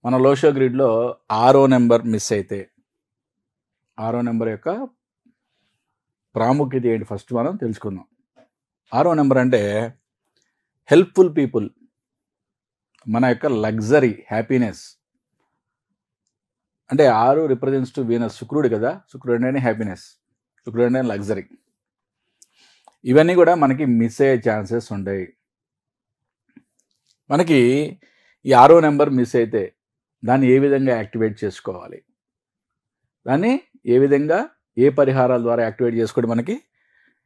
మన లోషో గ్రిడ్లో 6వ number miss అయితే 6వ నెంబర్ యొక్క ప్రాముఖ్యత ఏంటి ఫస్ట్ మనం తెలుసుకుందాం. 6వ నెంబర్ అంటే హెల్ప్ఫుల్ పీపుల్, మన యొక్క లగ్జరీ, హ్యాపీనెస్. అంటే 6 రిప్రజెంట్స్ టు వీనస్, శుక్రుడు కదా, శుక్రుడు అంటేనే హ్యాపీనెస్, శుక్రుడు అంటే లగ్జరీ. ఇవన్నీ కూడా మనకి మిస్ అయ్యే ఛాన్సెస్ ఉంటాయి. మనకి ఈ 6వ నెంబర్ మిస్ అయితే దాన్ని ఏ విధంగా యాక్టివేట్ చేసుకోవాలి, దాన్ని ఏ విధంగా ఏ పరిహారాల ద్వారా యాక్టివేట్ చేసుకుంటే మనకి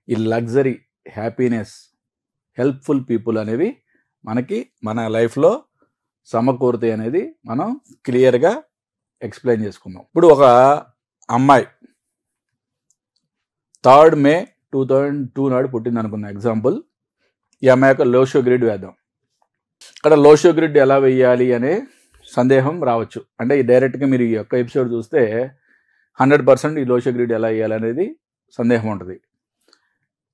ఈ లగ్జరీ, హ్యాపీనెస్, హెల్ప్ఫుల్ పీపుల్ అనేవి మనకి మన లైఫ్లో సమకూరుతాయి అనేది మనం క్లియర్గా ఎక్స్ప్లెయిన్ చేసుకుందాం. ఇప్పుడు ఒక అమ్మాయి 3rd May 2002 నాడు పుట్టింది అనుకున్న ఎగ్జాంపుల్. ఈ అమ్మాయి యొక్క లోషో గ్రిడ్ వేద్దాం. ఇక్కడ లోషో గ్రిడ్ ఎలా వేయాలి అనే సందేహం రావచ్చు. అంటే డైరెక్ట్గా మీరు ఈ యొక్క ఎపిసోడ్ చూస్తే 100% ఈ లోషో గ్రిడ్ ఎలా వేయాలి అనేది సందేహం ఉంటుంది.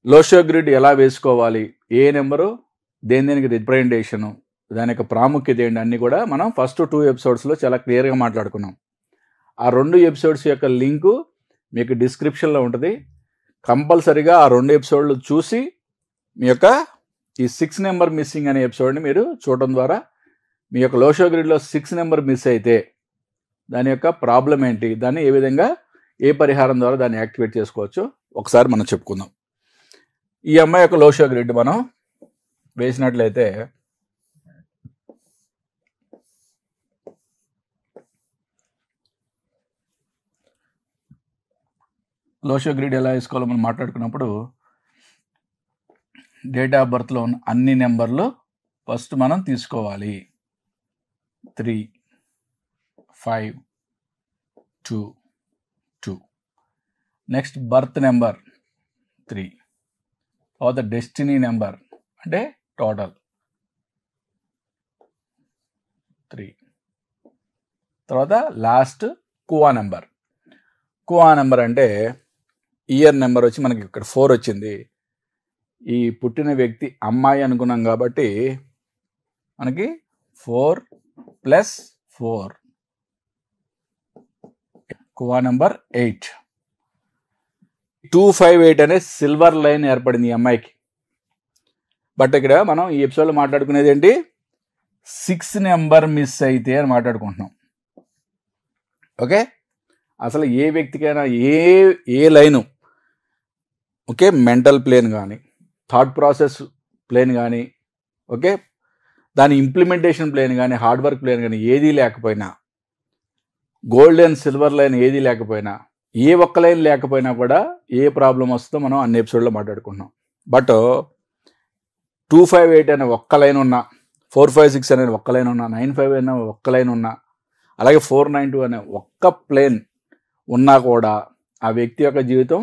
లోషో గ్రిడ్ ఎలా వేసుకోవాలి, ఏ నెంబరు దేనికి రిప్రజెంటేషను, దాని యొక్క ప్రాముఖ్యత ఏంటి అన్నీ కూడా మనం ఫస్ట్ 2 ఎపిసోడ్స్లో చాలా క్లియర్గా మాట్లాడుకున్నాం. ఆ 2 ఎపిసోడ్స్ యొక్క లింకు మీకు డిస్క్రిప్షన్లో ఉంటుంది. కంపల్సరీగా ఆ 2 ఎపిసోడ్లు చూసి మీ యొక్క ఈ 6 నెంబర్ మిస్సింగ్ అనే ఎపిసోడ్ని మీరు చూడడం ద్వారా మీ యొక్క లోషో గ్రిడ్లో 6 నెంబర్ మిస్ అయితే దాని యొక్క ప్రాబ్లం ఏంటి, దాన్ని ఏ విధంగా ఏ పరిహారం ద్వారా దాన్ని యాక్టివేట్ చేసుకోవచ్చు ఒకసారి మనం చెప్పుకుందాం. ఈ అమ్మాయి యొక్క లోషో గ్రిడ్ మనం వేసినట్లయితే లోషో గ్రిడ్ ఎలా వేసుకోవాలో మనం మాట్లాడుకున్నప్పుడు డేట్ ఆఫ్ బర్త్లో ఉన్న అన్ని నెంబర్లు ఫస్ట్ మనం తీసుకోవాలి. 3, 5, 2, 2. Next birth number 3. తర్వాత డెస్టినీ నెంబర్ అంటే టోటల్ 3. తర్వాత last Kuan number. Kuan number అంటే ఇయర్ నెంబర్ వచ్చి మనకి ఇక్కడ 4 వచ్చింది. ఈ పుట్టిన వ్యక్తి అమ్మాయి అనుకున్నాం కాబట్టి మనకి 4 + 4 కువా నెంబర్ 8. 258 అనే సిల్వర్ లైన్ ఏర్పడింది ఈ అమ్మాయికి. బట్ ఇక్కడ మనం ఈ ఎపిసోడ్లో మాట్లాడుకునేది ఏంటి, 6 నెంబర్ మిస్ అయితే అని మాట్లాడుకుంటున్నాం. ఓకే, అసలు ఏ వ్యక్తికైనా ఏ లైను, ఓకే, మెంటల్ ప్లేన్ కానీ, థాట్ ప్రాసెస్ ప్లేన్ కానీ, ఓకే, దాని ఇంప్లిమెంటేషన్ ప్లేన్ కానీ, హార్డ్ వర్క్ ప్లేన్ కానీ ఏదీ లేకపోయినా, గోల్డ్ అండ్ సిల్వర్ లైన్ ఏదీ లేకపోయినా, ఏ ఒక్క లైన్ లేకపోయినా కూడా ఏ ప్రాబ్లం వస్తుందో మనం అన్ని ఎపిసోడ్లో మాట్లాడుకుంటున్నాం. బట్ 258 అనే ఒక్క లైన్ ఉన్నా, 456 అనే ఒక్క లైన్ ఉన్నా, 95 అనే ఒక్క లైన్ ఉన్నా, అలాగే 492 అనే ఒక్క ప్లేన్ ఉన్నా కూడా ఆ వ్యక్తి యొక్క జీవితం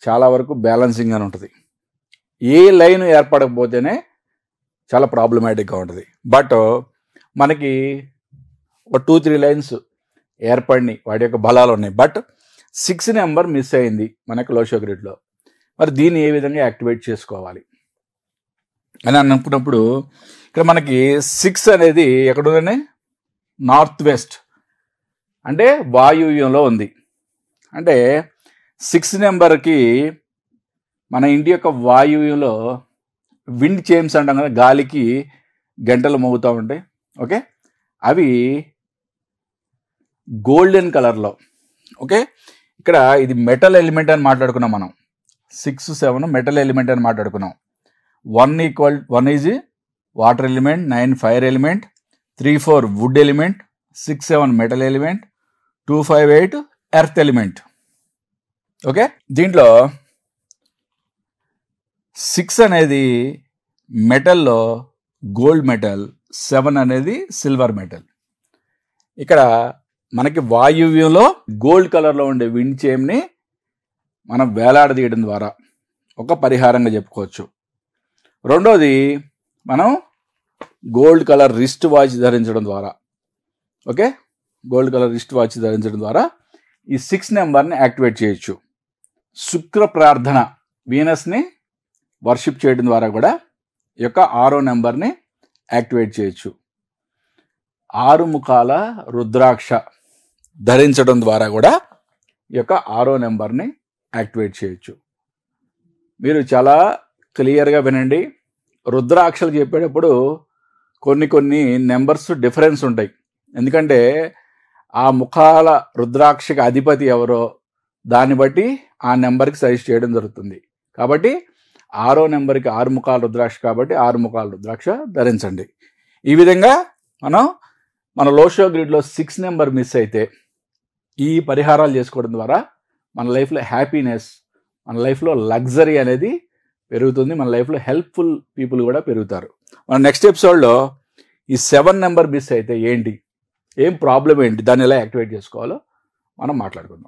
చాలా వరకు బ్యాలెన్సింగ్ అని ఉంటుంది. ఏ లైన్ ఏర్పడకపోతేనే చాలా ప్రాబ్లమాటిక్గా ఉంటుంది. బట్ మనకి ఒక 2-3 లైన్స్ ఏర్పడినాయి, వాటి యొక్క బలాలు ఉన్నాయి. బట్ 6 నెంబర్ మిస్ అయింది మన యొక్క లోషో గ్రిడ్లో. మరి దీన్ని ఏ విధంగా యాక్టివేట్ చేసుకోవాలి అని అనుకున్నప్పుడు ఇక్కడ మనకి 6 అనేది ఎక్కడుందని, నార్త్ వెస్ట్ అంటే వాయువ్యంలో ఉంది. అంటే 6 నెంబర్కి మన ఇంటి యొక్క వాయువ్యంలో విండ్ చైమ్స్ అంటాం కదా, గాలికి గంటలు మోగుతూ ఉంటాయి. ఓకే, అవి గోల్డెన్ కలర్లో. ఓకే, ఇక్కడ ఇది మెటల్ ఎలిమెంట్ అని మాట్లాడుకున్నాం మనం. 6, 7 మెటల్ ఎలిమెంట్ అని మాట్లాడుకున్నాం. 1 is water element, 9 fire element, 3, 4 would element, 6, 7 metal element, 2, 5, 8 earth element. Okay, దీంట్లో 6 అనేది మెటల్లో గోల్డ్ మెటల్, 7 అనేది సిల్వర్ మెటల్. ఇక్కడ మనకి వాయువ్యంలో గోల్డ్ కలర్లో ఉండే విండ్ చైమ్ని మనం వేలాడదీయడం ద్వారా ఒక పరిహారంగా చెప్పుకోవచ్చు. రెండోది, మనం గోల్డ్ కలర్ రిస్ట్ వాచ్ ధరించడం ద్వారా, okay, gold colour wrist watch ధరించడం ద్వారా ఈ 6 నెంబర్ని యాక్టివేట్ చేయొచ్చు. శుక్ర ప్రార్థన, వీనస్ని వర్షిప్ చేయడం ద్వారా కూడా ఈ యొక్క 6వ నెంబర్ని యాక్టివేట్ చేయొచ్చు. 6 ముఖాల రుద్రాక్ష ధరించడం ద్వారా కూడా ఈ యొక్క 6వ నెంబర్ని యాక్టివేట్ చేయొచ్చు. మీరు చాలా క్లియర్గా వినండి. రుద్రాక్షలు చెప్పేటప్పుడు కొన్ని నెంబర్స్ డిఫరెన్స్ ఉంటాయి. ఎందుకంటే ఆ ముఖాల రుద్రాక్షకి అధిపతి ఎవరో దాన్ని బట్టి ఆ నెంబర్కి సజెస్ట్ చేయడం జరుగుతుంది. కాబట్టి 6వ నెంబర్కి 6 ముఖాల రుద్రాక్ష కాబట్టి 6 ముఖాల రుద్రాక్ష ధరించండి. ఈ విధంగా మన లోషో గ్రిడ్లో 6 నెంబర్ మిస్ అయితే ఈ పరిహారాలు చేసుకోవడం ద్వారా మన లైఫ్లో హ్యాపీనెస్, మన లైఫ్లో లగ్జరీ అనేది పెరుగుతుంది. మన లైఫ్లో హెల్ప్ఫుల్ పీపుల్ కూడా పెరుగుతారు. మన నెక్స్ట్ ఎపిసోడ్లో ఈ 7 నెంబర్ మిస్ అయితే ఏంటి, ఏం ప్రాబ్లం ఏంటి, దాన్ని ఎలా యాక్టివేట్ చేసుకోవాలో మనం మాట్లాడుకుందాం.